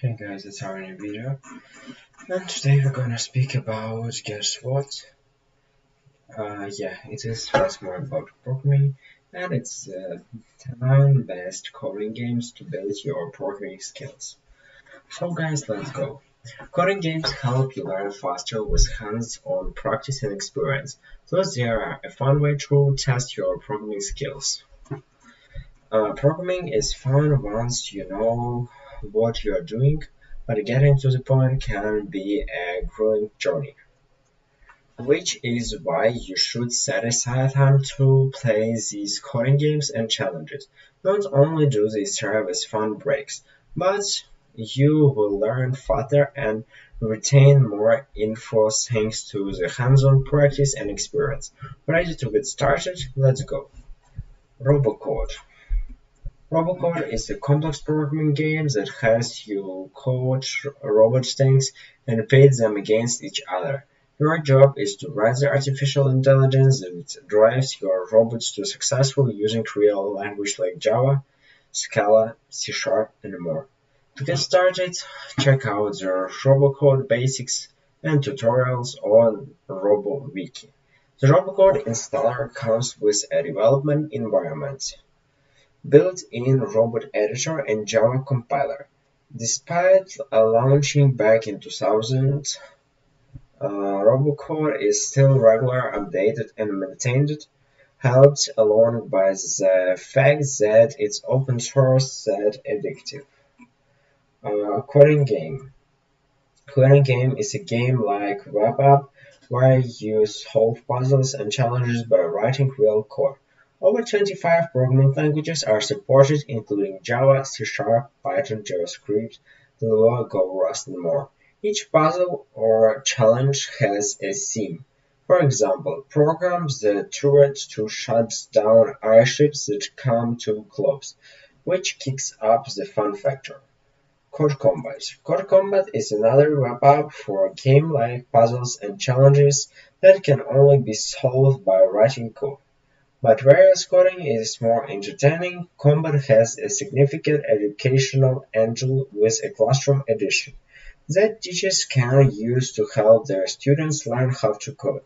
Hey guys, it's our new video, and today we're gonna speak about, guess what? It is once more about programming, and it's 10 best coding games to build your programming skills. So guys, let's go. Coding games help you learn faster with hands-on practice and experience, plus they are a fun way to test your programming skills. Programming is fun once you know what you're doing, but getting to the point can be a grueling journey. Which is why you should set aside time to play these coding games and challenges. Not only do they serve as fun breaks, but you will learn faster and retain more info thanks to the hands-on practice and experience. Ready to get started? Let's go. Robocode. Robocode is a complex programming game that has you code robot things and pit them against each other. Your job is to write the artificial intelligence that drives your robots to successful using real language like Java, Scala, C#, and more. To get started, check out the Robocode basics and tutorials on RoboWiki. The Robocode installer comes with a development environment, built-in robot editor and Java compiler. Despite launching back in 2000, Robocode is still regularly updated and maintained, helped along by the fact that it's open source and addictive. Coding game. Coding game is a game like web app where you solve puzzles and challenges by writing real code. Over 25 programming languages are supported, including Java, C#, Python, JavaScript, Lua, Go, Rust, and more. Each puzzle or challenge has a theme. For example, program the turret to shut down airships that come too close, which kicks up the fun factor. Code Combat. Code Combat is another web app for game-like puzzles and challenges that can only be solved by writing code. But whereas coding is more entertaining, Combat has a significant educational angle with a classroom edition that teachers can use to help their students learn how to code.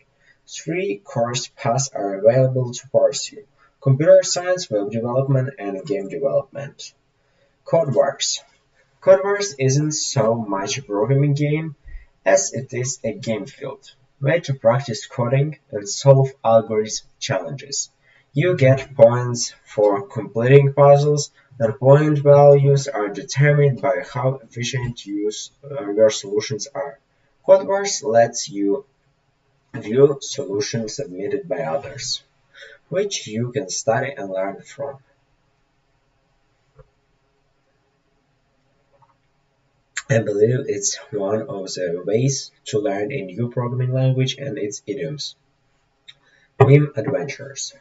Three course paths are available to pursue: computer science, web development, and game development. Code Wars. Code Wars isn't so much a programming game as it is a game field, way to practice coding and solve algorithm challenges. You get points for completing puzzles, and point values are determined by how efficient your solutions are. Code Wars lets you view solutions submitted by others, which you can study and learn from. I believe it's one of the ways to learn a new programming language and its idioms. Vim Adventures.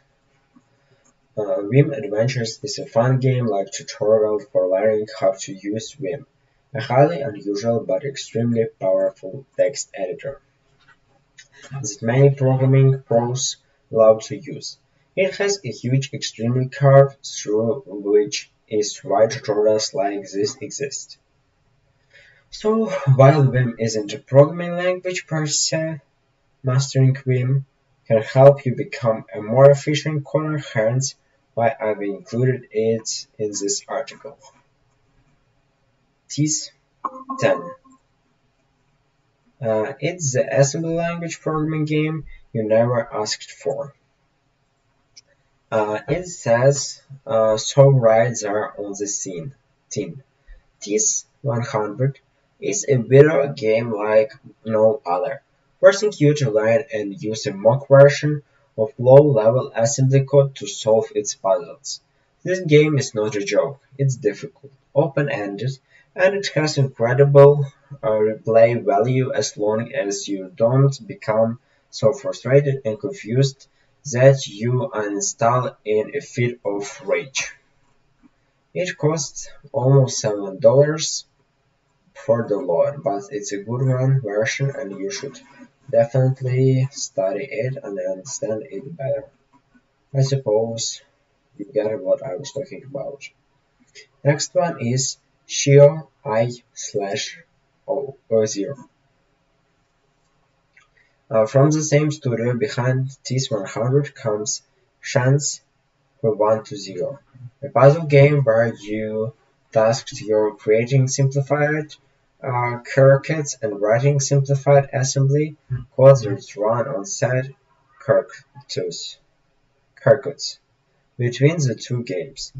Vim Adventures is a fun game-like tutorial for learning how to use Vim, a highly unusual but extremely powerful text editor that many programming pros love to use. It has a huge extremely curve through which is why tutorials like this exist. So, while Vim isn't a programming language per se, mastering Vim can help you become a more efficient coder, hence why I've included it in this article. TIS 10. It's the assembly language programming game you never asked for. It says so right there on the scene. TIS 100 is a video game like no other, forcing you to learn and use a mock version of low-level assembly code to solve its puzzles. This game is not a joke, it's difficult, open-ended, and it has incredible replay value as long as you don't become so frustrated and confused that you uninstall in a fit of rage. It costs almost $7 for the Lord, but it's a good one version and you should definitely study it and understand it better. I suppose you get what I was talking about. Next one is Shio I/O0. From the same studio behind Ts-100 comes Chance for 1-0, a puzzle game where you tasked your creating simplified circuits and writing simplified assembly codes that run on set circuits. Between the two games,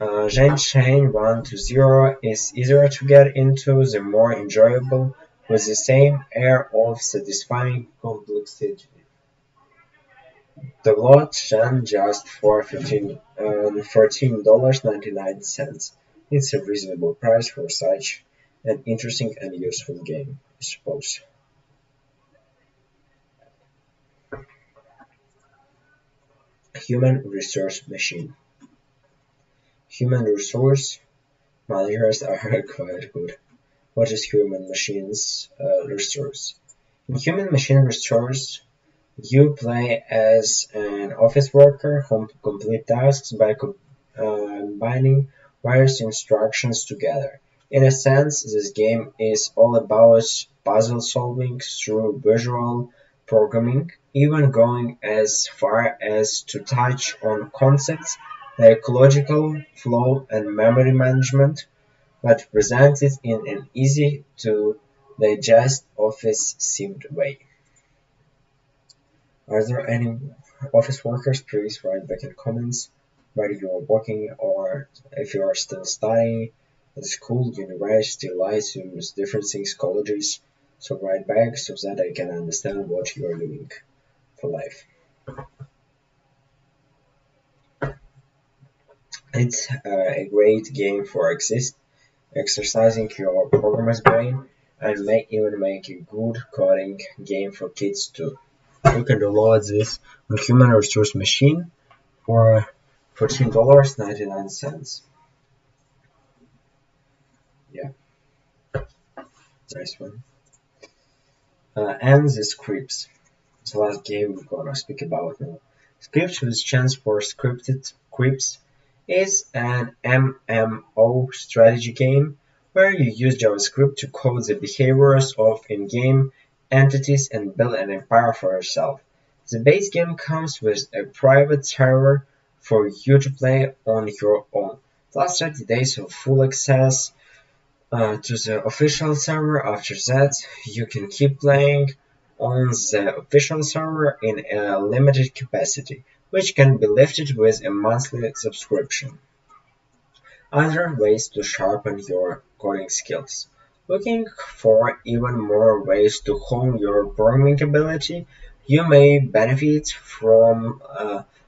Genshin 1-0 is easier to get into, the more enjoyable, with the same air of satisfying complexity. Download Shan just for $14.99. It's a reasonable price for such an interesting and useful game, I suppose. Human Resource Machine. Human resource managers are quite good. What is human machines resource? In human machine resource, you play as an office worker who complete tasks by combining various instructions together. In a sense, this game is all about puzzle solving through visual programming, even going as far as to touch on concepts like logical flow and memory management, but presented in an easy to digest office themed way. Are there any office workers? Please write back in comments whether you are working or if you are still studying at school, university, lyceums, different things, colleges. So write back so that I can understand what you are doing for life. It's a great game for exercising your programmer's brain and may even make a good coding game for kids too. You can download this on Human Resource Machine for $14.99. Yeah, nice one. And the scripts. The last game we're gonna speak about now. Scripts, which stands for Scripted Scripts, is an MMO strategy game where you use JavaScript to code the behaviors of in-game entities and build an empire for yourself. The base game comes with a private server for you to play on your own, plus 30 days of full access to the official server. After that, you can keep playing on the official server in a limited capacity, which can be lifted with a monthly subscription. Other ways to sharpen your coding skills. Looking for even more ways to hone your programming ability, you may benefit from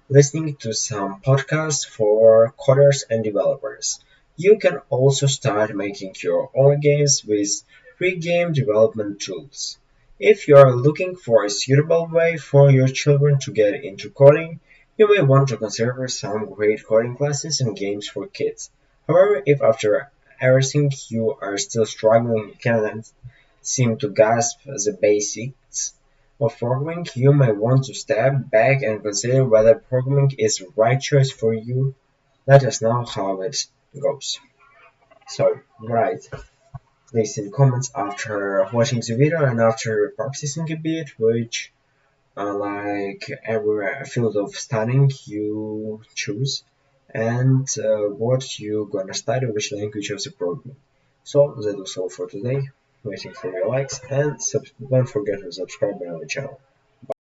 listening to some podcasts for coders and developers. You can also start making your own games with free game development tools. If you are looking for a suitable way for your children to get into coding, you may want to consider some great coding classes and games for kids. However, if after everything you are still struggling and cannot seem to grasp the basics of programming, you may want to step back and consider whether programming is the right choice for you. Let us know how it goes. So, write please in comments after watching the video and after practicing a bit, which like every field of studying you choose and what you gonna study, which language of the programming. So that was all for today. Waiting for your likes and don't forget to subscribe to our channel.